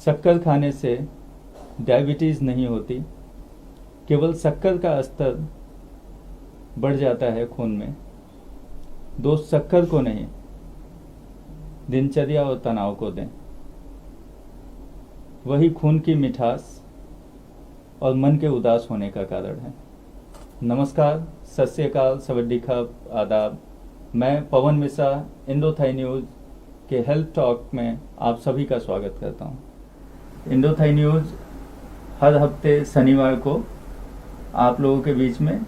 शक्कर खाने से डायबिटीज़ नहीं होती, केवल शक्कर का स्तर बढ़ जाता है खून में। दोस्त शक्कर को नहीं, दिनचर्या और तनाव को दें। वही खून की मिठास और मन के उदास होने का कारण है। नमस्कार, सत श्री अकाल, सवड्डीखप, आदाब। मैं पवन मिश्रा इंडोथाई न्यूज़ के हेल्थ टॉक में आप सभी का स्वागत करता हूं। इंडोथाई न्यूज़ हर हफ्ते शनिवार को आप लोगों के बीच में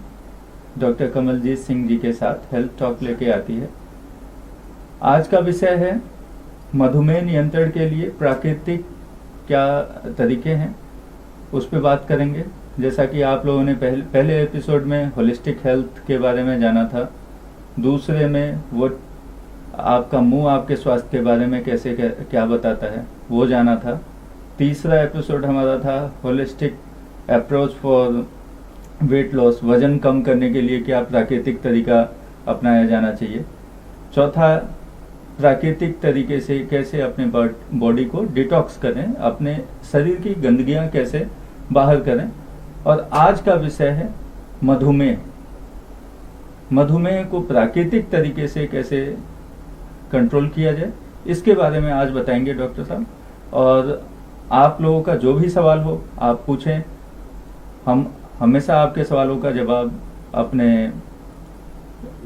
डॉक्टर कमलजीत सिंह जी के साथ हेल्थ टॉक लेके आती है। आज का विषय है मधुमेह नियंत्रण के लिए प्राकृतिक क्या तरीके हैं, उस पर बात करेंगे। जैसा कि आप लोगों ने पहले एपिसोड में होलिस्टिक हेल्थ के बारे में जाना था, दूसरे में वो आपका मुंह आपके स्वास्थ्य के बारे में कैसे क्या बताता है वो जाना था, तीसरा एपिसोड हमारा था holistic approach for weight loss, वजन कम करने के लिए क्या प्राकृतिक तरीका अपनाया जाना चाहिए, चौथा प्राकृतिक तरीके से कैसे अपने बॉडी को डिटॉक्स करें, अपने शरीर की गंदगियां कैसे बाहर करें, और आज का विषय है मधुमेह। मधुमेह को प्राकृतिक तरीके से कैसे कंट्रोल किया जाए, इसके बारे में आज बताएंगे डॉक्टर साहब। और आप लोगों का जो भी सवाल हो आप पूछें, हम हमेशा आपके सवालों का जवाब अपने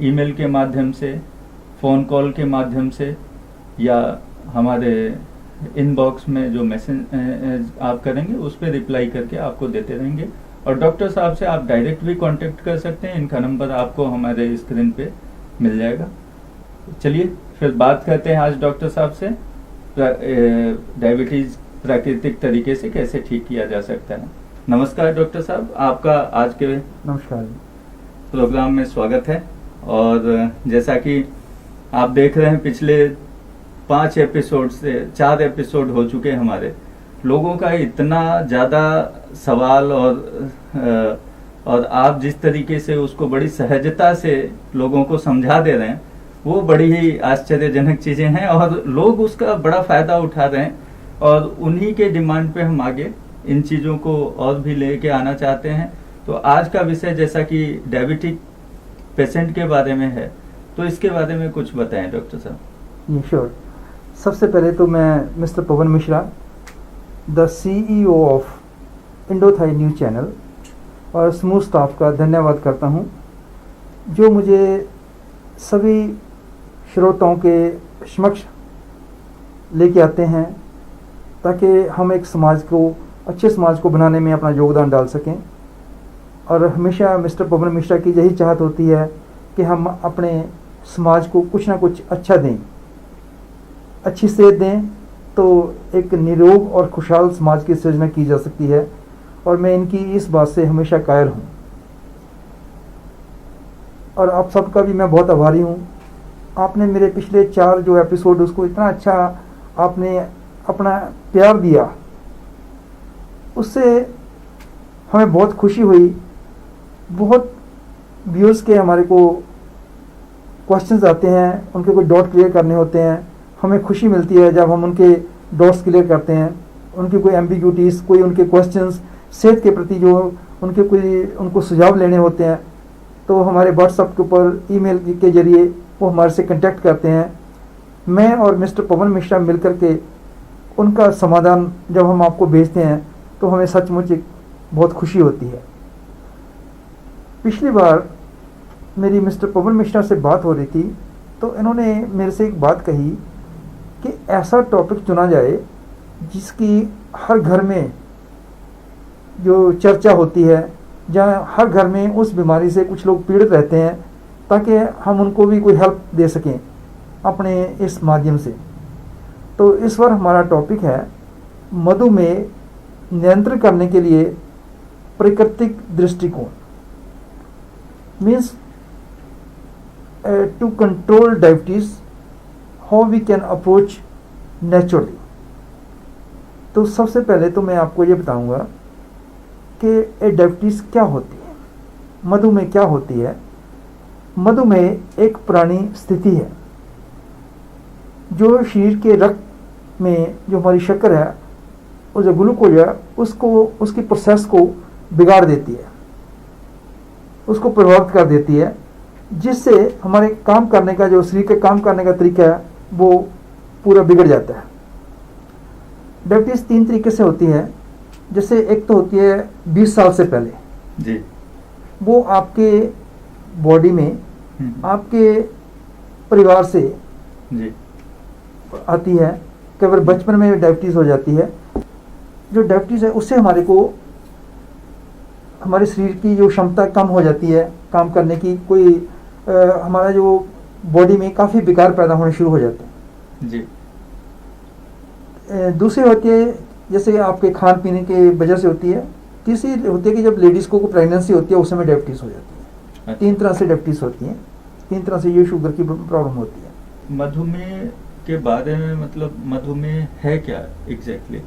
ईमेल के माध्यम से, फ़ोन कॉल के माध्यम से, या हमारे इनबॉक्स में जो मैसेज आप करेंगे उस पर रिप्लाई करके आपको देते रहेंगे। और डॉक्टर साहब से आप डायरेक्ट भी कांटेक्ट कर सकते हैं, इनका नंबर आपको हमारे स्क्रीन पे मिल जाएगा। चलिए फिर बात करते हैं आज डॉक्टर साहब से डायबिटीज़ प्राकृतिक तरीके से कैसे ठीक किया जा सकता है। नमस्कार डॉक्टर साहब, आपका आज के नमस्कार प्रोग्राम में स्वागत है। और जैसा कि आप देख रहे हैं, पिछले 5 एपिसोड से 4 एपिसोड हो चुके हैं हमारे। लोगों का इतना ज़्यादा सवाल और आप जिस तरीके से उसको बड़ी सहजता से लोगों को समझा दे रहे हैं, वो बड़ी ही आश्चर्यजनक चीज़ें हैं और लोग उसका बड़ा फ़ायदा उठा रहे हैं। और उन्हीं के डिमांड पे हम आगे इन चीज़ों को और भी लेके आना चाहते हैं। तो आज का विषय जैसा कि डायबिटिक पेशेंट के बारे में है, तो इसके बारे में कुछ बताएं डॉक्टर साहब। श्योर। सबसे पहले तो मैं mister Pawan Mishra, the CEO of Indothai news channel और समूह स्टाफ का धन्यवाद करता हूं, जो मुझे सभी श्रोताओं के समक्ष लेके आते हैं ताकि हम एक अच्छे समाज को बनाने में अपना योगदान डाल सकें। और हमेशा मिस्टर पवन मिश्रा की यही चाहत होती है कि हम अपने समाज को कुछ ना कुछ अच्छा दें, अच्छी सेहत दें, तो एक निरोग और खुशहाल समाज की सृजना की जा सकती है। और मैं इनकी इस बात से हमेशा कायल हूँ और आप सबका भी मैं बहुत आभारी हूँ। आपने मेरे पिछले 4 जो एपिसोड उसको इतना अच्छा आपने अपना प्यार दिया, उससे हमें बहुत खुशी हुई। बहुत व्यूअर्स के हमारे को क्वेश्चंस आते हैं, उनके कोई डाउट क्लियर करने होते हैं, हमें खुशी मिलती है जब हम उनके डाउट्स क्लियर करते हैं। उनकी कोई एम्बिग्यूटीज़, कोई उनके क्वेश्चंस सेहत के प्रति जो उनको सुझाव लेने होते हैं, तो हमारे व्हाट्सएप के ऊपर ईमेल के जरिए वो हमारे से कांटेक्ट करते हैं। मैं और मिस्टर पवन मिश्रा मिलकर के उनका समाधान जब हम आपको भेजते हैं तो हमें सचमुच बहुत खुशी होती है। पिछली बार मेरी मिस्टर पवन मिश्रा से बात हो रही थी, तो इन्होंने मेरे से एक बात कही कि ऐसा टॉपिक चुना जाए जिसकी हर घर में जो चर्चा होती है, जहाँ हर घर में उस बीमारी से कुछ लोग पीड़ित रहते हैं, ताकि हम उनको भी कोई हेल्प दे सकें अपने इस माध्यम से। तो इस बार हमारा टॉपिक है मधुमेह नियंत्रण करने के लिए प्राकृतिक दृष्टिकोण, means to control diabetes, how we can approach naturally. तो सबसे पहले तो मैं आपको ये बताऊंगा कि डायबिटीज क्या होती है, मधुमेह क्या होती है। मधुमेह एक पुरानी स्थिति है जो शरीर के रक्त में जो हमारी शक्कर है और जो ग्लूकोज है उसको उसकी प्रोसेस को बिगाड़ देती है, उसको प्रभावित कर देती है, जिससे हमारे काम करने का जो शरीर के काम करने का तरीका है वो पूरा बिगड़ जाता है। डायबिटीज़ 3 तरीके से होती है। जैसे एक तो होती है 20 साल से पहले जी। वो आपके बॉडी में आपके परिवार से जी। आती है कि अगर बचपन में डायबिटीज़ हो जाती है, जो डायबिटीज़ है उससे हमारे शरीर की जो क्षमता कम हो जाती है काम करने की, कोई हमारा जो बॉडी में काफ़ी विकार पैदा होने शुरू हो जाते हैं जी। दूसरी होती है जैसे आपके खान पीने के वजह से होती है। तीसरी होती है कि जब लेडीज़ को प्रेगनेंसी होती है उस समय डायबिटीज़ हो जाती है। 3 तरह से डायबिटीज़ होती है, 3 तरह से ये शुगर की प्रॉब्लम होती है। मधुमेह के बारे में, मतलब मधुमेह है क्या एग्जैक्टली?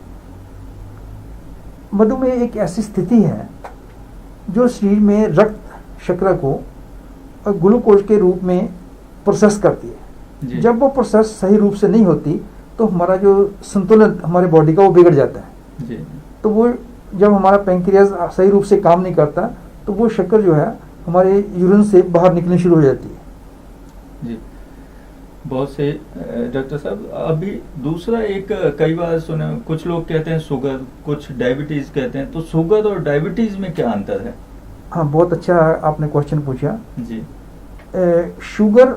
मधुमेह एक ऐसी स्थिति है जो शरीर में रक्त शर्करा को ग्लूकोज के रूप में प्रोसेस करती है। जी। जब वो प्रोसेस सही रूप से नहीं होती तो हमारा जो संतुलन हमारे बॉडी का वो बिगड़ जाता है। जी। तो वो जब हमारा पैंक्रियाज सही रूप से काम नहीं करता तो वो शक्कर जो है हमारे यूरिन से बाहर निकलनी शुरू हो जाती है। जी। बहुत से डॉक्टर साहब, अभी दूसरा एक कई बार सुना, कुछ लोग कहते हैं शुगर, कुछ डायबिटीज कहते हैं, तो शुगर और डायबिटीज में क्या अंतर है? हाँ, बहुत अच्छा आपने क्वेश्चन पूछा। जी। शुगर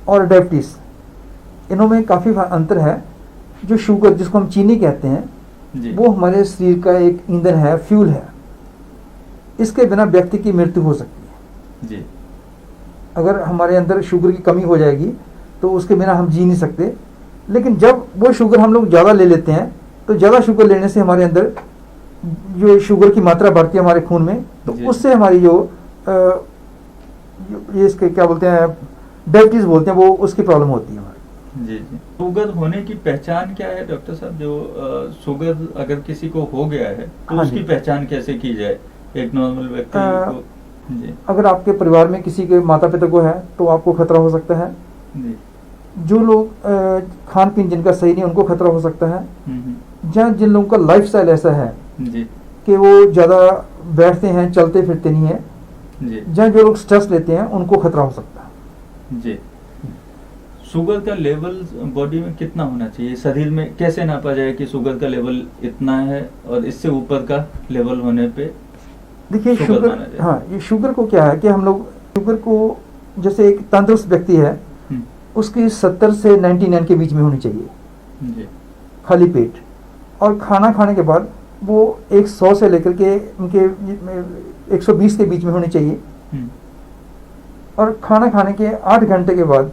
और डायबिटीज़ इनमें काफ़ी अंतर है। जो शुगर जिसको हम चीनी कहते हैं जी। वो हमारे शरीर का एक ईंधन है, फ्यूल है। इसके बिना व्यक्ति की मृत्यु हो सकती है। जी। अगर हमारे अंदर शुगर की कमी हो जाएगी तो उसके बिना हम जी नहीं सकते। लेकिन जब वो शुगर हम लोग ज़्यादा ले लेते हैं तो ज़्यादा शुगर लेने से हमारे अंदर जो शुगर की मात्रा बढ़ती है हमारे खून में, तो उससे हमारी जो ये इसके क्या बोलते हैं, डायबिटीज़ बोलते हैं, वो उसकी प्रॉब्लम होती है हमारी। जी। जी। शुगर होने की पहचान क्या है डॉक्टर साहब? जो शुगर अगर किसी को हो गया है तो हाँ उसकी जी। पहचान कैसे की जाए एक नॉर्मल व्यक्ति को? जी। अगर आपके परिवार में किसी के माता पिता को है तो आपको खतरा हो सकता है। जी। जो लोग खान पीन जिनका सही नहीं उनको खतरा हो सकता है। हम्म। जहाँ जिन लोगों का लाइफस्टाइल ऐसा है जी। कि वो ज़्यादा बैठते हैं, चलते फिरते नहीं है, जी। जहाँ जो लोग स्ट्रेस लेते हैं उनको खतरा हो सकता है। जी। शुगर का लेवल बॉडी में कितना होना चाहिए? शरीर में कैसे नापा जाए कि शुगर का लेवल इतना है और इससे ऊपर का लेवल होने पे देखिए शुगर शुगर, माना जाए? हाँ, ये शुगर को क्या है कि हम लोग शुगर को, जैसे एक तंदुरुस्त व्यक्ति है उसकी 70 से 99 के बीच में होनी चाहिए जी। खाली पेट, और खाना खाने के बाद वो 100 से लेकर के उनके 120 के बीच में होनी चाहिए। और खाना खाने के 8 घंटे के बाद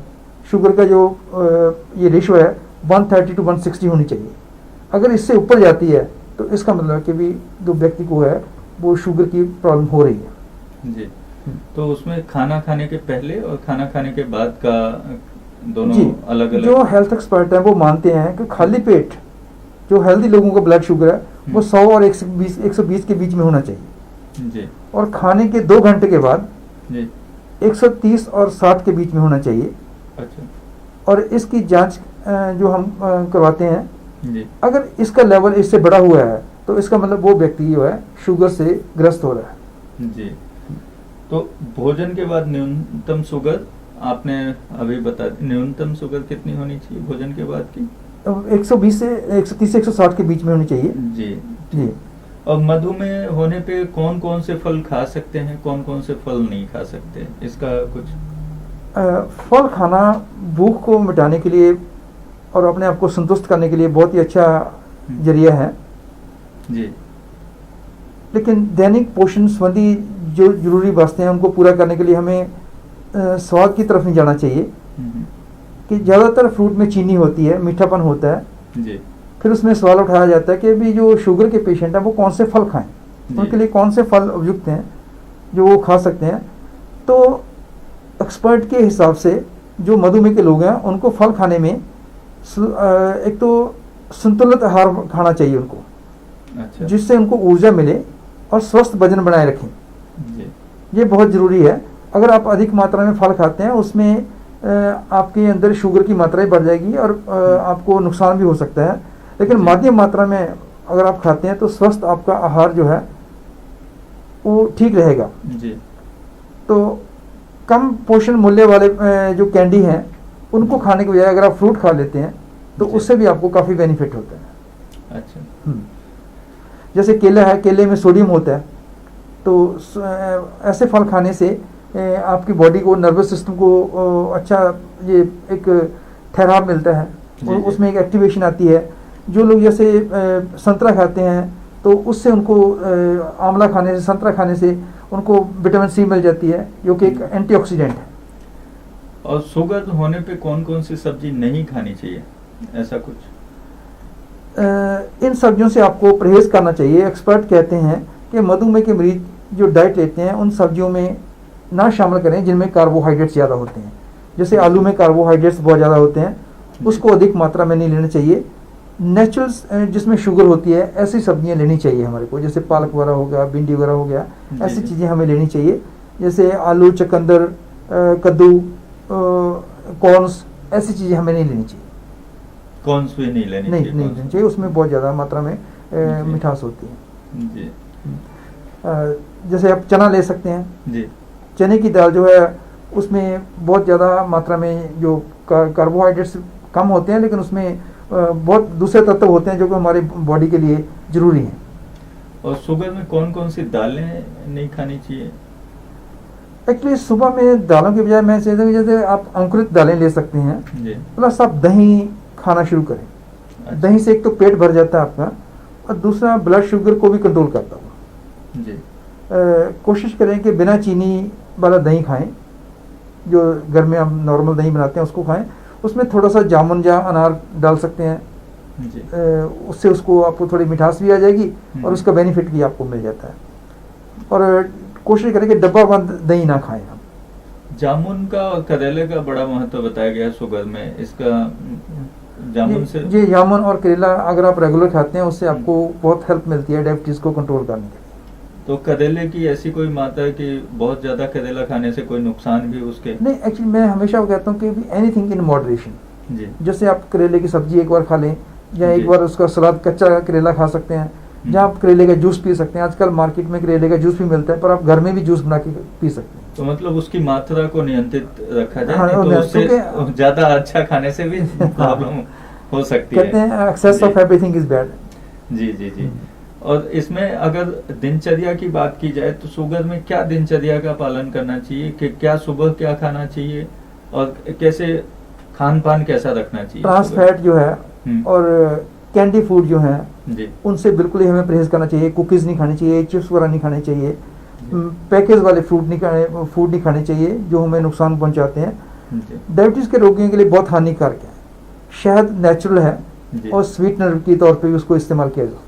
शुगर का जो ये रेशो है 130 to 160 होनी चाहिए। अगर इससे ऊपर जाती है तो इसका मतलब है कि भी जो व्यक्ति को है वो शुगर की प्रॉब्लम हो रही है। जी। तो उसमें खाना खाने के पहले और खाना खाने के बाद का दोनों जी, अलग अलग? जो हेल्थ एक्सपर्ट हैं वो मानते हैं कि खाली पेट जो हेल्दी लोगों का ब्लड शुगर है वो 100 और 120 के बीच में होना चाहिए। जी। और खाने के 2 घंटे के बाद जी। 130 और 60 के बीच में होना चाहिए। अच्छा। और इसकी जांच जो हम करवाते हैं, जी। अगर इसका लेवल इससे बड़ा हुआ है तो इसका मतलब वो व्यक्ति जो है शुगर से ग्रस्त हो रहा है। जी। तो भोजन के बाद न्यूनतम शुगर आपने अभी बता दी, न्यूनतम शुगर कितनी होनी चाहिए भोजन के बाद की? 120 से 130 से 160 के बीच में होनी चाहिए। जी। जी। और मधुमेह होने पे कौन कौन से फल खा सकते हैं, कौन कौन से फल नहीं खा सकते, इसका कुछ? फल खाना भूख को मिटाने के लिए और अपने आप को संतुष्ट करने के लिए बहुत ही अच्छा जरिया है। जी। लेकिन दैनिक पोषण संबंधी जो जरूरी वस्तुएं हैं उनको पूरा करने के लिए हमें स्वाद की तरफ नहीं जाना चाहिए। कि ज़्यादातर फ्रूट में चीनी होती है, मीठापन होता है। जी। फिर उसमें सवाल उठाया जाता है कि भी जो शुगर के पेशेंट हैं वो कौन से फल खाएं, उनके लिए कौन से फल उपयुक्त हैं जो वो खा सकते हैं। तो एक्सपर्ट के हिसाब से जो मधुमेह के लोग हैं उनको फल खाने में एक तो संतुलित आहार खाना चाहिए उनको। अच्छा। जिससे उनको ऊर्जा मिले और स्वस्थ वजन बनाए रखें। जी। ये बहुत ज़रूरी है। अगर आप अधिक मात्रा में फल खाते हैं उसमें आपके अंदर शुगर की मात्रा बढ़ जाएगी और आपको नुकसान भी हो सकता है। लेकिन जी। मध्यम मात्रा में अगर आप खाते हैं तो स्वस्थ आपका आहार जो है वो ठीक रहेगा। जी। तो कम पोषण मूल्य वाले जो कैंडी हैं उनको खाने के बजाय अगर आप फ्रूट खा लेते हैं तो जी। उससे भी आपको काफ़ी बेनिफिट होता है। अच्छा। जैसे केला है, केले में सोडियम होता है, तो ऐसे फल खाने से आपकी बॉडी को, नर्वस सिस्टम को अच्छा ये एक ठहराव मिलता है, जी, जी। उसमें एक एक्टिवेशन आती है। जो लोग जैसे संतरा खाते हैं तो उससे उनको आंवला खाने से, संतरा खाने से उनको विटामिन सी मिल जाती है जो कि एक एंटीऑक्सीडेंट है। और शुगर होने पे कौन कौन सी सब्जी नहीं खानी चाहिए, ऐसा कुछ? इन सब्जियों से आपको परहेज करना चाहिए। एक्सपर्ट कहते हैं कि मधुमेह के मरीज जो डाइट लेते हैं उन सब्जियों में ना शामिल करें जिनमें कार्बोहाइड्रेट्स ज़्यादा होते हैं। जैसे आलू में कार्बोहाइड्रेट्स बहुत ज़्यादा होते हैं, उसको अधिक मात्रा में नहीं लेना चाहिए। नेचुरल जिसमें शुगर होती है ऐसी सब्जियां लेनी चाहिए हमारे को, जैसे पालक वगैरह हो गया, भिंडी वगैरह हो गया, ऐसी चीज़ें हमें लेनी चाहिए। जैसे आलू, चुकंदर, कद्दू, कॉर्न्स, ऐसी चीज़ें हमें नहीं लेनी चाहिए। कॉर्न्स भी नहीं लेनी नहीं चाहिए? नहीं लेनी चाहिए, उसमें बहुत ज़्यादा मात्रा में जी। मिठास होती है। जी। जैसे आप चना ले सकते हैं। जी। चने की दाल जो है उसमें बहुत ज़्यादा मात्रा में जो कार्बोहाइड्रेट्स कम होते हैं, लेकिन उसमें बहुत दूसरे तत्व होते हैं जो कि हमारे बॉडी के लिए ज़रूरी हैं। और शुगर में कौन कौन सी दालें नहीं खानी चाहिए? एक्चुअली सुबह में दालों के बजाय मैं कहता हूँ जैसे आप अंकुरित दालें ले सकते हैं, जी। प्लस आप दही खाना शुरू करें। अच्छा। दही से एक तो पेट भर जाता है आपका, और दूसरा ब्लड शुगर को भी कंट्रोल करता होगा। जी। कोशिश करें कि बिना चीनी वाला दही खाएं, जो घर में हम नॉर्मल दही बनाते हैं उसको खाएं। उसमें थोड़ा सा जामुन या अनार डाल सकते हैं, जी। उससे उसको आपको थोड़ी मिठास भी आ जाएगी और उसका बेनिफिट भी आपको मिल जाता है। और कोशिश करें कि डब्बा बंद दही ना खाएं हम। जामुन का और करेले का बड़ा महत्व बताया गया है शुगर में, इसका जामुन से ये जामुन और करेला अगर आप रेगुलर खाते हैं उससे आपको बहुत हेल्प मिलती है डायबिटीज़ को कंट्रोल करने के लिए। तो करेले की ऐसी कोई मात्रा है कि बहुत ज्यादा करेला खाने से कोई नुकसान भी उसके? नहीं, एक्चुअली मैं हमेशा कहता हूँ कि एनीथिंग इन मॉडरेशन। जी। जैसे आप करेले की सब्जी एक बार खा लें, या जी। एक बार उसका सलाद कच्चा करेला खा सकते हैं, जहाँ आप करेले का जूस पी सकते हैं। आजकल मार्केट में करेले का जूस भी मिलता है, पर आप घर में भी जूस बना के पी सकते हैं। तो मतलब उसकी मात्रा को नियंत्रित रखा जाए, हाँ, नहीं तो उससे क्योंकि ज्यादा अच्छा खाने से भी प्रॉब्लम हो सकती है। कहते हैं excess of everything is bad. जी जी जी। और इसमें अगर दिनचर्या की बात की जाए तो शुगर में क्या दिनचर्या का पालन करना चाहिए, कि क्या सुबह क्या खाना चाहिए और कैसे खान पान कैसा रखना चाहिए? ट्रांस फैट जो है और कैंडी फूड जो है जी। उनसे बिल्कुल ही हमें परहेज करना चाहिए। कुकीज़ नहीं खानी चाहिए, चिप्स वगैरह नहीं खाने चाहिए, पैकेज वाले फूड नहीं खाने चाहिए जो हमें नुकसान पहुंचाते हैं। जी। डायबिटीज़ के रोगियों के लिए बहुत हानिकारक है। शहद नेचुरल है जी। और स्वीटनर के तौर पे भी उसको इस्तेमाल किया जाता है।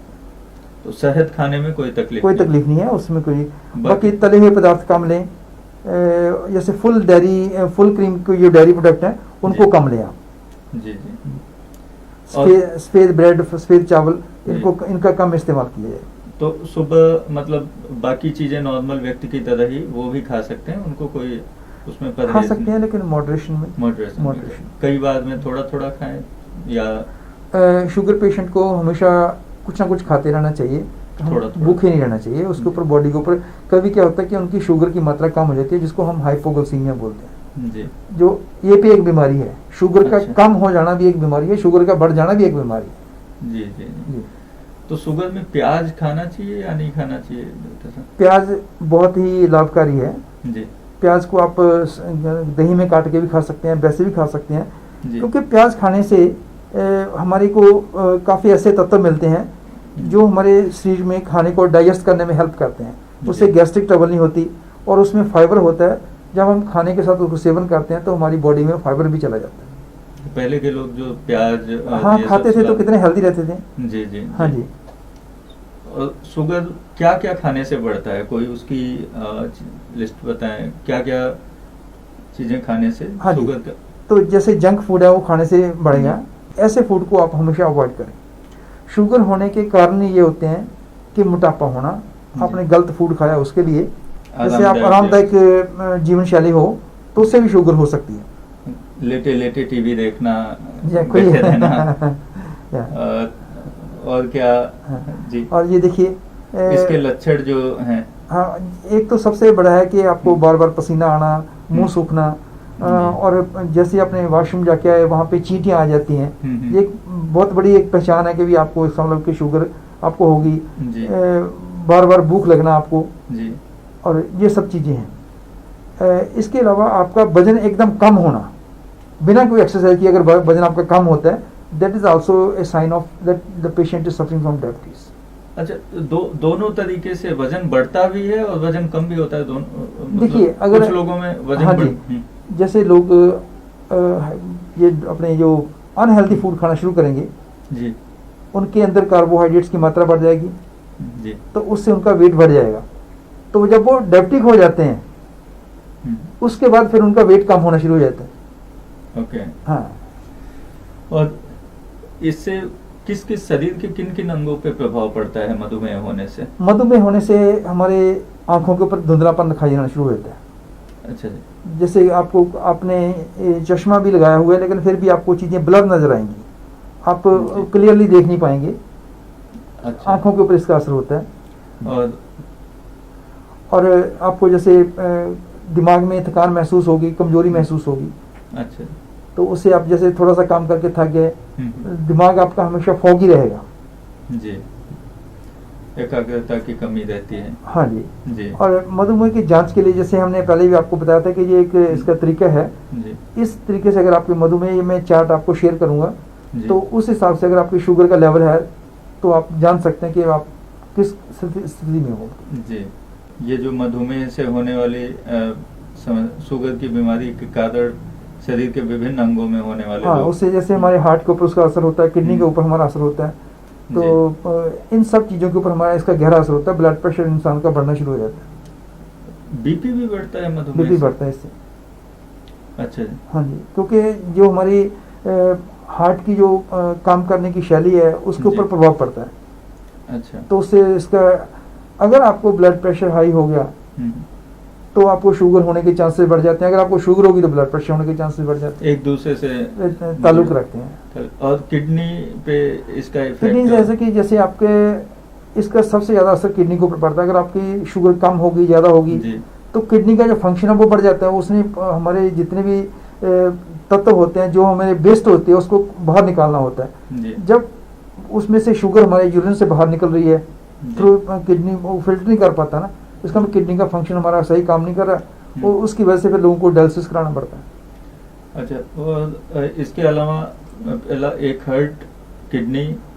तो शहद खाने में कोई तकलीफ नहीं है उसमें कोई। बाकी तले हुए पदार्थ कम लें, जैसे फुल डेयरी, फुल क्रीम के जो डेयरी प्रोडक्ट हैं उनको जी। कम लें आप। जी जी। सफेद ब्रेड, सफेद चावल, इनका कम इस्तेमाल किया जाए। तो सुबह मतलब बाकी चीजें नॉर्मल व्यक्ति की तरह ही वो भी खा सकते हैं, उनको कोई उसमें खा परहेज सकते हैं, लेकिन मॉडरेशन में। मॉडरेशन कई बार में थोड़ा थोड़ा खाएं, या शुगर पेशेंट को हमेशा कुछ ना कुछ खाते रहना चाहिए, थोड़ा भूखे नहीं रहना चाहिए। उसके ऊपर बॉडी के ऊपर कभी क्या होता है कि उनकी शुगर की मात्रा कम हो जाती है, जिसको हम हाइपोग्लाइसीमिया बोलते हैं। जी। जो ये भी एक बीमारी है, शुगर का अच्छा। कम हो जाना भी एक बीमारी है, शुगर का बढ़ जाना भी एक बीमारी है। जी जी जी। तो शुगर में प्याज खाना चाहिए या नहीं खाना चाहिए डॉक्टर साहब? प्याज बहुत ही लाभकारी है। जी। प्याज को आप दही में काट के भी खा सकते हैं, वैसे भी खा सकते हैं, जी। क्योंकि प्याज खाने से हमारे को काफ़ी ऐसे तत्व मिलते हैं जो हमारे शरीर में खाने को डाइजेस्ट करने में हेल्प करते हैं। उससे जी। गैस्ट्रिक ट्रबल नहीं होती, और उसमें फाइबर होता है। जब हम खाने के साथ उसको सेवन करते हैं तो हमारी बॉडी में फाइबर भी चला जाता है। पहले के लोग जो प्याज हाँ, ये खाते सब थे तो कितने हेल्दी रहते थे। जी जी। हाँ जी। और शुगर क्या क्या खाने से बढ़ता है, कोई उसकी लिस्ट बताएं, क्या क्या चीजें खाने से हाँ जी। शुगर का? तो जैसे जंक फूड है वो खाने से बढ़ेगा, ऐसे फूड को आप हमेशा अवॉइड करें। शुगर होने के कारण ये होते हैं कि मोटापा होना, आपने गलत फूड खाया उसके लिए। जैसे आप आरामदायक जीवन शैली हो तो उससे भी शुगर हो सकती है। लेटे लेटे टीवी देखना, या कोई बैठे रहना, और क्या? हाँ। जी। और ये देखिए इसके लक्षण जो हैं। हाँ, एक तो सबसे बड़ा है कि आपको बार बार पसीना आना, मुंह सूखना, और जैसे आपने वॉशरूम जाके आए वहाँ पे चींटियाँ आ जाती हैं। ये एक बहुत बड़ी एक पहचान है कि भी आपको इसका मतलब कि शुगर आपको होगी। जी। बार बार भूख लगना आपको, जी। और ये सब चीज़ें हैं। इसके अलावा आपका वजन एकदम कम होना बिना कोई एक्सरसाइज किए, अगर वजन आपका कम होता है, that is also a sign of that the patient is suffering from diabetes. अच्छा, दोनों तरीके से वजन बढ़ता भी है और वजन कम भी होता है, दोनों मतलब देखिए, अगर कुछ लोगों में वजन हाँ जी, जैसे लोग ये अपने जो अनहेल्दी फूड खाना शुरू करेंगे, जी। उनके अंदर कार्बोहाइड्रेट्स की मात्रा बढ़ जाएगी, जी। तो उससे उनका वेट बढ़ जाएगा। तो जब वो डायबिटिक हो जाते हैं, उसके बाद फिर उनका वेट कम होना शुरू हो जाता है। ओके। हाँ, और इससे किस किस शरीर के किन किन अंगों पे प्रभाव पड़ता है मधुमेह होने से? मधुमेह होने से हमारे आंखों के ऊपर धुंधलापन दिखाई देना शुरू हो जाता है। अच्छा जी। जैसे आपने चश्मा भी लगाया हुआ है, लेकिन फिर भी आपको चीज़ें ब्लर नजर आएंगी, आप क्लियरली देख नहीं पाएंगे। अच्छा। आंखों के ऊपर इसका असर होता है। और आपको जैसे दिमाग में थकान महसूस होगी, कमजोरी महसूस होगी। अच्छा। तो उससे आप जैसे थोड़ा सा काम करके थक गए, दिमाग आपका हमेशा फॉगी रहेगा। जी। एकाग्रता की कमी रहती है। हाँ जी। जी। और मधुमेह की जांच के लिए जैसे हमने पहले भी आपको बताया था कि ये एक इसका तरीका है। जी। इस तरीके से अगर आपके मधुमेह में चार्ट आपको शेयर करूंगा, जी। तो उस हिसाब से अगर आपकी शुगर का लेवल है तो आप जान सकते हैं कि आप किस स्थिति में हो। जी। ये जो मधुमेह से होने वाली शुगर की बीमारी के कारण शरीर के विभिन्न अंगों में होने वाले हाँ, उससे जैसे हमारे हार्ट के ऊपर उसका असर होता है, किडनी के ऊपर हमारा असर होता है, तो इन सब चीज़ों के ऊपर हमारा इसका गहरा असर होता है। ब्लड प्रेशर इंसान का बढ़ना शुरू हो जाता है। बीपी भी बढ़ता है मधुमेह बीपी से? बढ़ता है इससे। अच्छा जी। हाँ जी, क्योंकि जो हमारी हार्ट की जो काम करने की शैली है उसके ऊपर प्रभाव पड़ता है। अच्छा। तो उससे इसका, अगर आपको ब्लड प्रेशर हाई हो गया तो आपको शुगर होने के चांसेस बढ़ जाते हैं। अगर आपको शुगर होगी तो ब्लड प्रेशर होने के चांसेस बढ़ जाते हैं। एक दूसरे से ताल्लुक रखते हैं। और किडनी पे इसका किडनी इफेक्ट? जैसे कि जैसे आपके इसका सबसे ज़्यादा असर किडनी के ऊपर पड़ता है। अगर आपकी शुगर कम होगी, ज़्यादा होगी, तो किडनी का जो फंक्शन है वो बढ़ जाता है। उसने हमारे जितने भी तत्व होते हैं जो हमारे वेस्ट होते हैं उसको बाहर निकालना होता है। जब उसमें से शुगर हमारे यूरिन से बाहर निकल रही है थ्रू किडनी, वो फिल्टर नहीं कर पाता ना, इसका किडनी का फंक्शन हमारा सही काम नहीं कर रहा, और उसकी वजह से फिर लोगों को डायलिसिस कराना पड़ता है। अच्छा। और इसके अलावा एक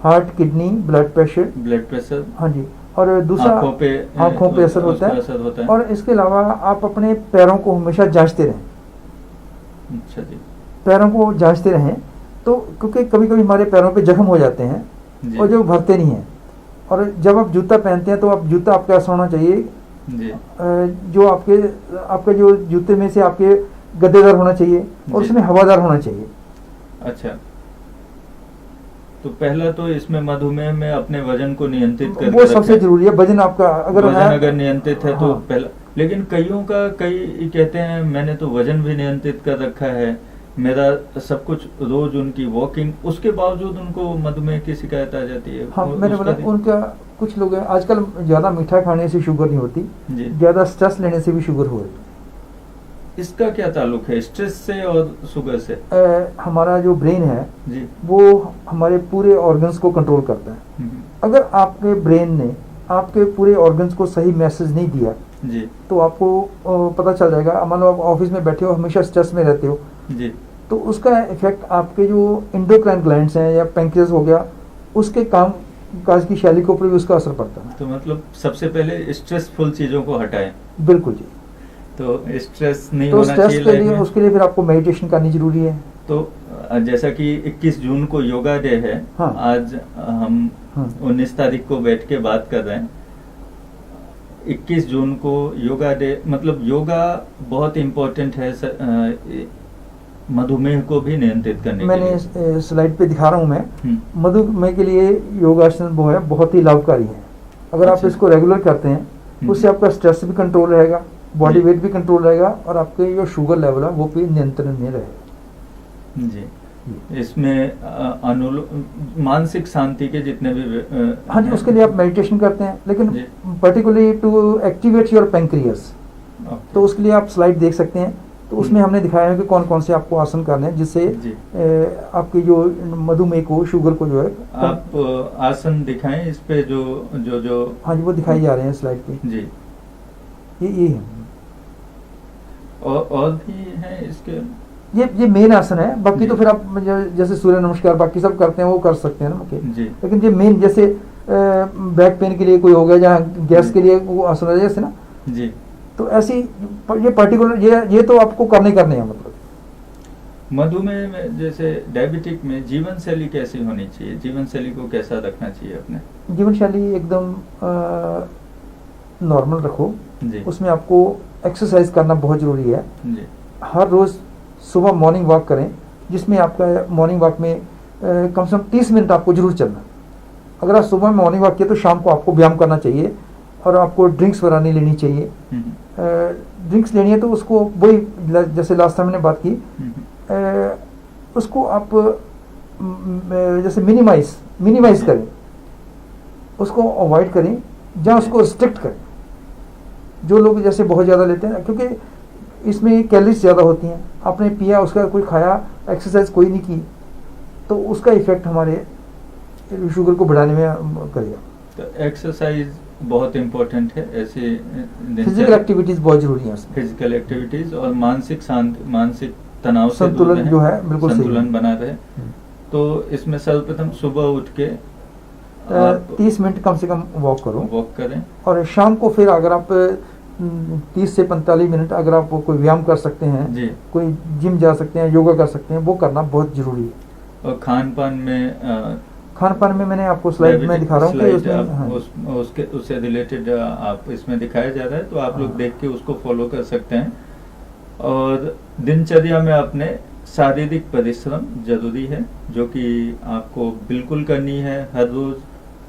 हार्ट किडनी ब्लड प्रेशर। हाँ जी। और दूसरा आंखों पे असर होता है। और इसके अलावा आप अपने पैरों को हमेशा जांचते रहें। अच्छा जी। पैरों को जांचते रहें, तो क्योंकि कभी कभी हमारे पैरों पे जख्म हो जाते हैं और जो भरते नहीं हैं। और जब आप जूता पहनते हैं तो आप जूता आपका ऐसा होना चाहिए जी। जो आपके जो जूते में से आपके गद्देदार होना चाहिए और उसमें हवादार होना चाहिए। अच्छा। तो पहला तो इसमें मधुमेह में अपने वजन को नियंत्रित करके वो सबसे जरूरी है। वजन आपका अगर नियंत्रित है तो पहला। लेकिन कई कहते हैं मैंने तो वजन भी नियंत्रित कर रखा है, मेरा सब कुछ, रोज उनकी वॉकिंग, उसके बावजूद उनको मधुमेह की शिकायत आ जाती है। हाँ, मैंने बोला उनका कुछ लोग हैं आजकल ज्यादा मीठा खाने से शुगर नहीं होती, ज्यादा स्ट्रेस लेने से भी शुगर हो रही। इसका क्या ताल्लुक है स्ट्रेस से और शुगर से? हमारा जो ब्रेन है जी, वो हमारे पूरे ऑर्गन्स को कंट्रोल करता है। अगर आपके ब्रेन ने आपके पूरे ऑर्गन्स को सही मैसेज नहीं दिया जी, तो आपको पता चल जाएगा। मान लो आप ऑफिस में बैठे हो, हमेशा स्ट्रेस में रहते हो जी, तो उसका इफेक्ट आपके जो इंडोक्राइन ग्लैंड्स हैं या पैंक्रियास हो गया, उसके काम काज की शैली के ऊपर भी उसका असर पड़ता है। तो मतलब सबसे पहले स्ट्रेसफुल चीजों को हटाएं। बिल्कुल जी। तो स्ट्रेस नहीं तो होना स्ट्रेस चाहिए के लाइफ लिए, में। उसके लिए फिर आपको मेडिटेशन करनी जरूरी है। तो जैसा कि 21 जून को योगा डे है, हाँ। आज हम 19 तारीख को बैठ के बात कर रहे हैं। 21 जून को योगा डे, मतलब योगा बहुत इम्पोर्टेंट है मधुमेह को भी नियंत्रित करने के लिए। मैंने स्लाइड पे दिखा रहा हूँ मैं, मधुमेह के लिए योगासन वो है बहुत ही लाभकारी है। अगर आप अच्छा। इसको रेगुलर करते हैं उससे आपका स्ट्रेस भी कंट्रोल रहेगा, बॉडी वेट भी कंट्रोल रहेगा और आपके जो शुगर लेवल है वो भी नियंत्रण में रहेगा। जी। इसमें मानसिक शांति के जितने भी हाँ जी, उसके लिए आप मेडिटेशन करते हैं, लेकिन जी। Particularly to activate your pancreas, okay. तो उसके लिए आप स्लाइड देख सकते हैं। तो उसमें हमने दिखाया है कि कौन कौन से आपको आसन करने हैं जिससे जी। आपकी जो मधुमेह को, शुगर को जो है आप आसन दिखाएं इस पे जो जो जो हाँ जी, वो दिखाई जा रहे हैं स्लाइड पे। जी। ये है, और भी हैं इसके? ये मेन आसन है। बाकी जी। तो फिर आप जैसे सूर्य नमस्कार बाकी सब करते हैं वो कर सकते हैं ना, ओके। जी। लेकिन ये मेन जैसे बैक पेन के लिए कोई हो गया, जहाँ गैस के लिए वो आसन है जैसे ना, जी। तो ऐसी ये पर्टिकुलर ये तो आपको करने हैं मतलब। मधुमेह में जैसे डायबिटिक में जीवन शैली कैसी होनी चाहिए? जीवन शैली को कैसा रखना चाहिए अपने? जीवन शैली एकदम नॉर्मल रखो। जी। उसमें आपको एक्सरसाइज करना बहुत ज़रूरी है। जी। हर रोज़ सुबह मॉर्निंग वॉक करें, जिसमें आपका मॉर्निंग वॉक में कम से कम 30 मिनट आपको जरूर चलना। अगर आप सुबह में मॉर्निंग वॉक किया तो शाम को आपको व्यायाम करना चाहिए, और आपको ड्रिंक्स वगैरह नहीं लेनी चाहिए। ड्रिंक्स लेनी है तो उसको वही जैसे लास्ट टाइम मैंने बात की, उसको आप जैसे मिनिमाइज करें, उसको अवॉइड करें, जहाँ उसको रिस्ट्रिक्ट करें। जो लोग जैसे बहुत ज़्यादा लेते हैं, क्योंकि इसमें कैलोरीज ज़्यादा होती हैं, आपने पिया, उसका कोई खाया, एक्सरसाइज कोई नहीं की, तो उसका इफेक्ट हमारे शुगर को बढ़ाने में करेगा। तो एक्सरसाइज बहुत इम्पोर्टेंट है, ऐसे फिजिकल एक्टिविटीज़ बहुत ज़रूरी है। फिजिकल एक्टिविटीज और मानसिक शांति, मानसिक तनाव से संतुलन दूर जो है बिल्कुल सही संतुलन है। बना रहे। तो इसमें सर्वप्रथम सुबह उठ के 30 मिनट कम से कम वॉक करो, वॉक करें, और शाम को फिर अगर आप 30 से 45 मिनट अगर आप कोई व्यायाम कर सकते हैं, जी। कोई जिम जा सकते हैं, योगा कर सकते हैं, वो करना बहुत जरूरी है। और खान पान में खान पान में मैंने आपको स्लाइड में दिखा रहा हूँ कि उसमें हाँ। उसके उससे रिलेटेड आप इसमें दिखाया जा रहा है, तो आप लोग हाँ। देख के उसको फॉलो कर सकते हैं। और दिनचर्या में अपने शारीरिक परिश्रम जरूरी है, जो कि आपको बिल्कुल करनी है हर रोज,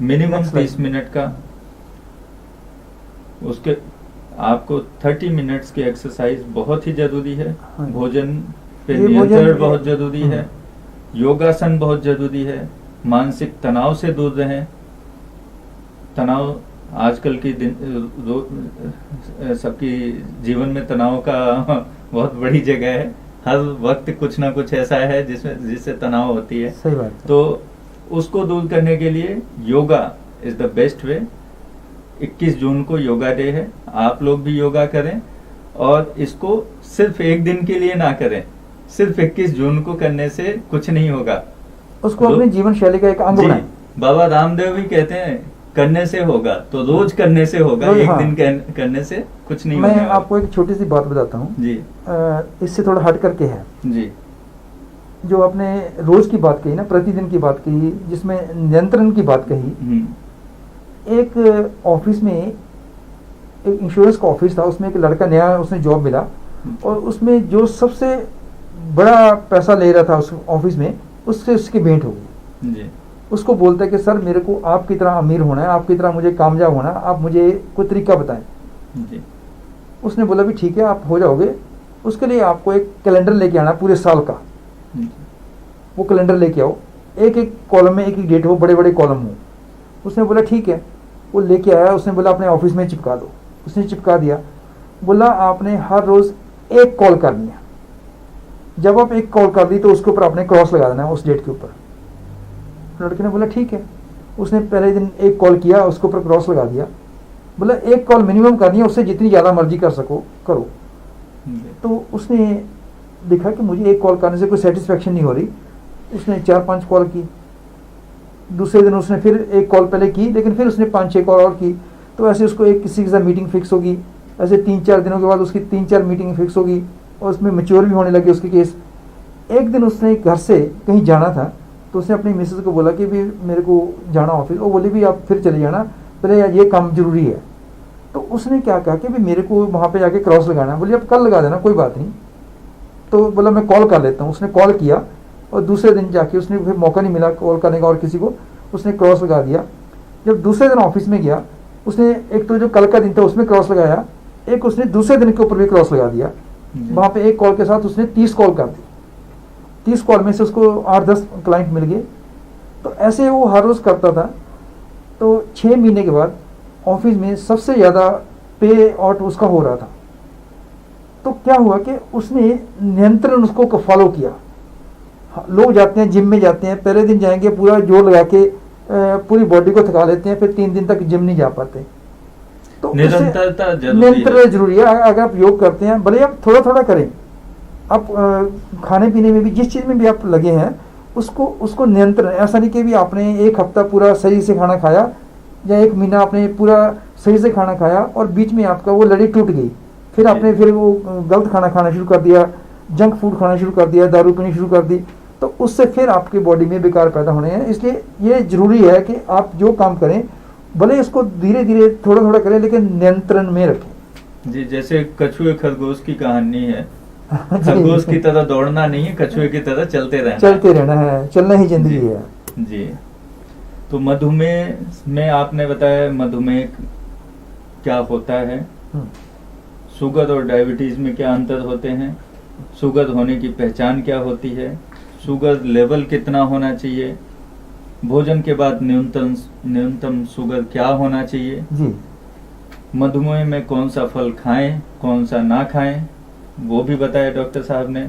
मिनिमम 30 मिनट का। उसके आपको 30 मिनट्स की एक्सरसाइज बहुत ही जरूरी है। हाँ। भोजन पे ये नियंत्रण भोजन- बहुत जरूरी है। योगासन बहुत जरूरी है। मानसिक तनाव से दूर रहें। तनाव आजकल की सबकी जीवन में तनाव का बहुत बड़ी जगह है। हर वक्त कुछ ना कुछ ऐसा है जिससे तनाव होती है। सही बात है। तो उसको दूर करने के लिए yoga is the best way. 21 जून को योगा डे है, आप लोग भी योगा करें, और इसको सिर्फ एक दिन के लिए ना करें। सिर्फ 21 जून को करने से कुछ नहीं होगा, उसको अपनी जीवन शैली का एक अंग जी। बनाएं। बाबा रामदेव भी कहते हैं करने से होगा, तो रोज करने से होगा, रोज, एक हाँ। दिन करने से कुछ नहीं मैं होगा। आपको एक छोटी सी बात बताता हूँ, जी। इससे थोड़ा हट करके है। जी। जो आपने रोज की बात कही ना, प्रतिदिन की बात कही, जिसमें नियंत्रण की बात कही, एक ऑफिस में, एक इंश्योरेंस का ऑफिस था, उसमें एक लड़का नया, उसने जॉब मिला, और उसमें जो सबसे बड़ा पैसा ले रहा था उस ऑफिस में, उससे उसकी भेंट हो गई। जी। उसको बोलता है कि सर मेरे को आपकी तरह अमीर होना है, आपकी तरह मुझे कामयाब होना है, आप मुझे कोई तरीका बताएं। जी। उसने बोला भी ठीक है, आप हो जाओगे, उसके लिए आपको एक कैलेंडर लेके आना पूरे साल का। जी। वो कैलेंडर लेके आओ, एक एक कॉलम में एक एक डेट हो, बड़े बड़े कॉलम हो। उसने बोला ठीक है, वो लेके आया। उसने बोला अपने ऑफिस में चिपका दो। उसने चिपका दिया। बोला आपने हर रोज एक कॉल करनी है। जब आप एक कॉल कर दी तो उसके ऊपर आपने क्रॉस लगा देना है, उस डेट के ऊपर। लड़के ने बोला ठीक है। उसने पहले दिन एक कॉल किया, उसके ऊपर क्रॉस लगा दिया। बोला एक कॉल मिनिमम करनी है, उससे जितनी ज़्यादा मर्जी कर सको करो। तो उसने देखा कि मुझे एक कॉल करने से कोई सेटिस्फेक्शन नहीं हो रही। उसने 4-5 कॉल की। दूसरे दिन उसने फिर एक कॉल पहले की, लेकिन फिर उसने 5-6 कॉल और की। तो ऐसे उसको एक किसी के साथ मीटिंग फिक्स होगी। ऐसे 3-4 दिनों के बाद उसकी 3-4 मीटिंग फिक्स होगी, और उसमें मैच्योर भी होने लगे उसके केस। एक दिन उसने घर से कहीं जाना था, तो उसने अपनी मिसेज को बोला कि भी मेरे को जाना ऑफिस। वो बोली भी आप फिर चले जाना, पहले यार ये काम जरूरी है। तो उसने क्या कहा कि भी मेरे को वहाँ पे जाके क्रॉस लगाना है। बोली आप कल लगा देना, कोई बात नहीं। तो बोला मैं कॉल कर लेता हूँ। उसने कॉल किया, और दूसरे दिन जाके उसने फिर मौका नहीं मिला कॉल करने का और किसी को, उसने क्रॉस लगा दिया। जब दूसरे दिन ऑफिस में गया, उसने एक तो जो कल का दिन था उसमें क्रॉस लगाया, एक उसने दूसरे दिन के ऊपर भी क्रॉस लगा दिया। वहाँ पे एक कॉल के साथ उसने 30 कॉल कर दी। 30 कॉल में से उसको 8-10 क्लाइंट मिल गए। तो ऐसे वो हर रोज़ करता था। तो 6 महीने के बाद ऑफिस में सबसे ज़्यादा पे आउट उसका हो रहा था। तो क्या हुआ कि उसने नियंत्रण उसको फॉलो किया। लोग जाते हैं जिम में, जाते हैं पहले दिन जाएंगे पूरा जोर लगा के पूरी बॉडी को थका लेते हैं, फिर 3 दिन तक जिम नहीं जा पाते। तो निरंतरता निरंतर जरूरी है। अगर आप योग करते हैं, भले आप थोड़ा थोड़ा करें, आप खाने पीने में भी जिस चीज़ में भी आप लगे हैं उसको नियंत्रण, ऐसा नहीं कि भी आपने एक हफ्ता पूरा सही से खाना खाया या 1 महीना आपने पूरा सही से खाना खाया और बीच में आपका वो लड़ी टूट गई, फिर आपने फिर वो गलत खाना खाना शुरू कर दिया, जंक फूड खाना शुरू कर दिया, दारू पीनी शुरू कर दी, तो उससे फिर आपकी बॉडी में बेकार पैदा होने हैं। इसलिए ये जरूरी है कि आप जो काम करें भले इसको धीरे धीरे थोड़ा थोड़ा करें, लेकिन नियंत्रण में रखें। जी, जैसे कछुए खरगोश की कहानी है, खरगोश की तरह दौड़ना नहीं है, कछुए की तरह चलते रहना है, चलना ही जिंदगी है। जी, तो मधुमेह में आपने बताया मधुमेह क्या होता है, शुगर और डायबिटीज में क्या अंतर होते हैं, शुगर होने की पहचान क्या होती है, शुगर लेवल कितना होना चाहिए, भोजन के बाद न्यूनतम शुगर क्या होना चाहिए जी, मधुमेह में कौन सा फल खाएं कौन सा ना खाएं वो भी बताया डॉक्टर साहब ने,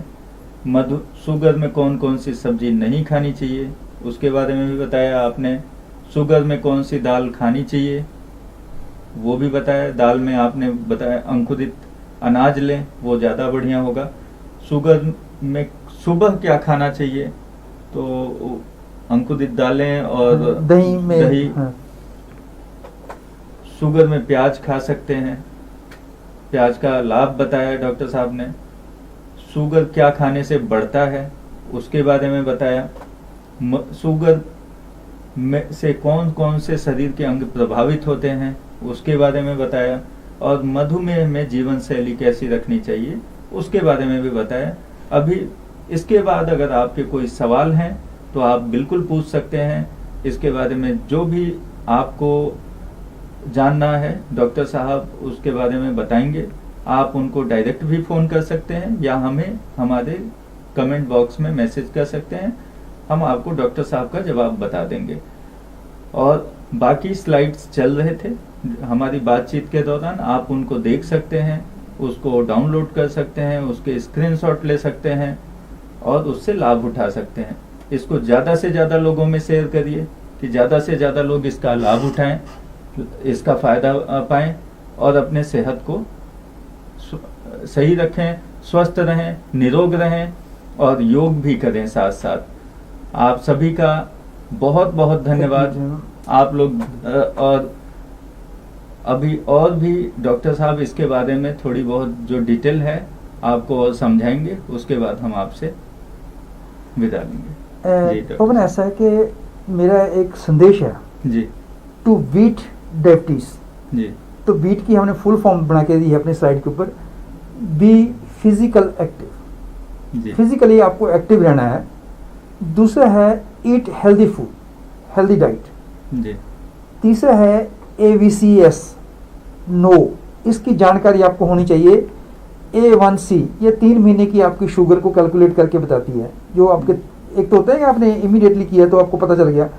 शुगर में कौन कौन सी सब्जी नहीं खानी चाहिए उसके बारे में भी बताया आपने, शुगर में कौन सी दाल खानी चाहिए वो भी बताया, दाल में आपने बताया अंकुरित अनाज लें वो ज़्यादा बढ़िया होगा, शुगर में सुबह क्या खाना चाहिए तो अंकुरित दालें और दही हाँ। शुगर में प्याज खा सकते हैं, प्याज का लाभ बताया डॉक्टर साहब ने, शुगर क्या खाने से बढ़ता है उसके बारे में बताया, शुगर में से कौन कौन से शरीर के अंग प्रभावित होते हैं उसके बारे में बताया, और मधुमेह में जीवन शैली कैसी रखनी चाहिए उसके बारे में भी बताया। अभी इसके बाद अगर आपके कोई सवाल हैं तो आप बिल्कुल पूछ सकते हैं, इसके बारे में जो भी आपको जानना है डॉक्टर साहब उसके बारे में बताएंगे, आप उनको डायरेक्ट भी फ़ोन कर सकते हैं या हमें हमारे कमेंट बॉक्स में मैसेज कर सकते हैं, हम आपको डॉक्टर साहब का जवाब बता देंगे। और बाकी स्लाइड्स चल रहे थे हमारी बातचीत के दौरान, आप उनको देख सकते हैं, उसको डाउनलोड कर सकते हैं, उसके स्क्रीनशॉट ले सकते हैं और उससे लाभ उठा सकते हैं। इसको ज़्यादा से ज़्यादा लोगों में शेयर करिए कि ज़्यादा से ज़्यादा लोग इसका लाभ उठाएं, इसका फ़ायदा पाएं और अपने सेहत को सही रखें, स्वस्थ रहें, निरोग रहें और योग भी करें साथ साथ। आप सभी का बहुत बहुत धन्यवाद। आप लोग और अभी और भी डॉक्टर साहब इसके बारे में थोड़ी बहुत जो डिटेल है आपको और समझाएंगे, उसके बाद हम आपसे विदा लेंगे। पवन, ऐसा है कि मेरा एक संदेश है जी, टू बीट डायबिटीज जी, तो बीट की हमने फुल फॉर्म बना के दी है अपने स्लाइड के ऊपर, बी फिजिकल एक्टिव, फिजिकली आपको एक्टिव रहना है। दूसरा है eat healthy food, healthy diet जी। तीसरा है ABCS नो, इसकी जानकारी आपको होनी चाहिए। A1C ये 3 महीने की आपकी शुगर को कैलकुलेट करके बताती है, जो आपके एक तो होता है कि आपने इमीडिएटली किया तो आपको पता चल गया,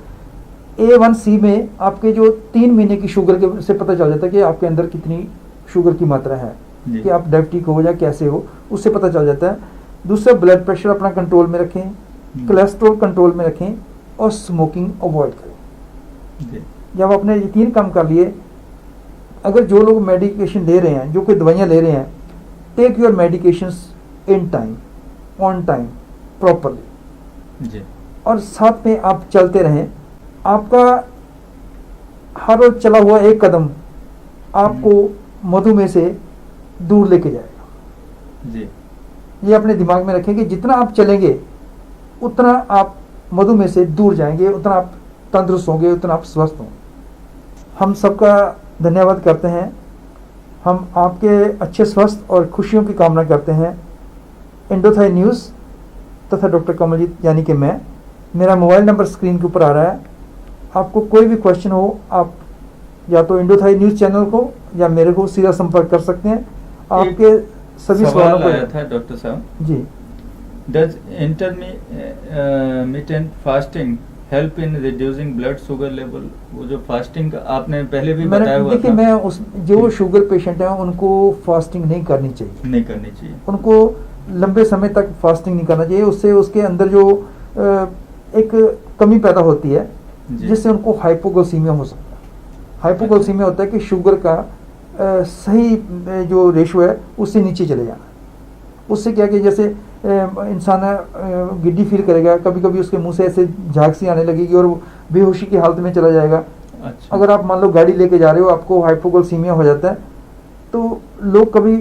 A1C में आपके जो 3 महीने की शुगर के से पता चल जाता है कि आपके अंदर कितनी शुगर की मात्रा है, कि आप डायबिटिक हो या कैसे हो, उससे पता चल जाता है। दूसरा ब्लड प्रेशर अपना कंट्रोल में रखें, कोलेस्ट्रॉल कंट्रोल में रखें और स्मोकिंग अवॉइड करें। जब आपने ये 3 काम कर लिए, अगर जो लोग मेडिकेशन ले रहे हैं, जो कोई दवाइयाँ ले रहे हैं, take your medications in time, on time, properly, और साथ में आप चलते रहें। आपका हर रोज चला हुआ एक कदम आपको मधुमेह से दूर लेके जाएगा जी। ये अपने दिमाग में रखें कि जितना आप चलेंगे उतना आप मधुमेह से दूर जाएंगे, उतना आप तंदुरुस्त होंगे, उतना आप स्वस्थ होंगे। हम सबका धन्यवाद करते हैं। हम आपके अच्छे स्वास्थ्य और खुशियों की कामना करते हैं। इंडोथाई न्यूज़ तथा डॉक्टर कमलजीत यानी कि मैं, मेरा मोबाइल नंबर स्क्रीन के ऊपर आ रहा है। आपको कोई भी क्वेश्चन हो, आप या तो इंडोथाई न्यूज़ चैनल को या मेरे को सीधा संपर्क कर सकते हैं। आपके सभी सवालों को आया था डॉक्टर साहब जी, does intermittent fasting help in reducing blood sugar level? वो जो फास्टिंग आपने पहले भी मैंने बताया हुआ देखिए था। मैं उस जो शुगर पेशेंट हैं उनको फास्टिंग नहीं करनी चाहिए, नहीं करनी चाहिए। उनको लंबे समय तक फास्टिंग नहीं करना चाहिए। उससे उसके अंदर जो एक कमी पैदा होती है जी। जिससे उनको हाइपोग्लाइसीमिया हो सकता है। हाइपोग्लाइसीमिया होता है कि शुगर का सही जो रेशो है उससे नीचे चले जाना। उससे क्या कि जैसे इंसान गिड्डी फील करेगा, कभी कभी उसके मुंह से ऐसे झाग सी आने लगेगी और वो बेहोशी की हालत में चला जाएगा। अच्छा। अगर आप मान लो गाड़ी लेके जा रहे हो, आपको हाइपोग्लाइसीमिया हो जाता है, तो लोग कभी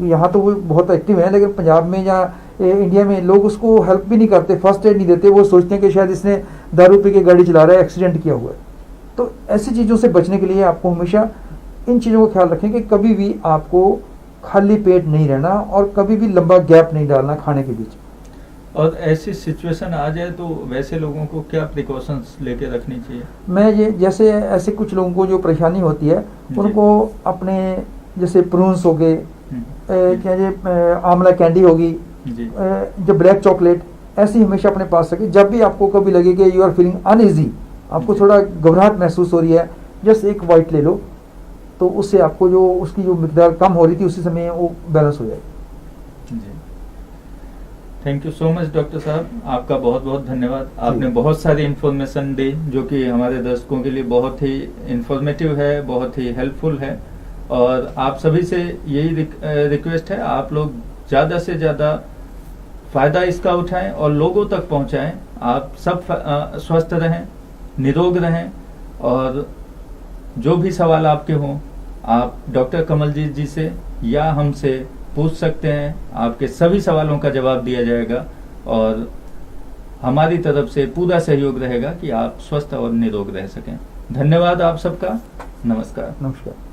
यहाँ तो वो बहुत एक्टिव है, लेकिन पंजाब में या इंडिया में लोग उसको हेल्प भी नहीं करते, फर्स्ट एड नहीं देते। वो सोचते हैं कि शायद इसने दारू पी के गाड़ी चला रहा है, एक्सीडेंट किया हुआ है। तो ऐसी चीज़ों से बचने के लिए आपको हमेशा इन चीज़ों का ख्याल रखें कि कभी भी आपको खाली पेट नहीं रहना और कभी भी लंबा गैप नहीं डालना खाने के बीच। और ऐसी सिचुएशन आ जाए तो वैसे लोगों को क्या प्रिकॉशंस लेके रखनी चाहिए? मैं ये जैसे ऐसे कुछ लोगों को जो परेशानी होती है जी। उनको अपने जैसे प्रून्स हो गए, क्या ये आंवला कैंडी होगी, जी। जो ब्लैक चॉकलेट, ऐसी हमेशा अपने पास रखें। जब भी आपको कभी लगे कि यू आर फीलिंग अनईजी, आपको जी। थोड़ा घबराहट महसूस हो रही है, जस्ट एक वाइट ले लो, तो उससे आपको जो उसकी जो मिकदार कम हो रही थी उसी समय वो बैलेंस हो जाएगी। जी। Thank you so much doctor साहब, आपका बहुत बहुत धन्यवाद। आपने जी। बहुत सारी इन्फॉर्मेशन दी जो कि हमारे दर्शकों के लिए बहुत ही इंफॉर्मेटिव है, बहुत ही हेल्पफुल है। और आप सभी से यही रिक्वेस्ट है, आप लोग ज़्यादा से ज़्यादा फ़ायदा इसका उठाएं और लोगों तक पहुंचाएं। आप सब स्वस्थ रहें, निरोग रहें, और जो भी सवाल आपके हों आप डॉक्टर कमलजीत जी से या हमसे पूछ सकते हैं। आपके सभी सवालों का जवाब दिया जाएगा और हमारी तरफ से पूरा सहयोग रहेगा कि आप स्वस्थ और निरोग रह सकें। धन्यवाद आप सबका। नमस्कार। नमस्कार।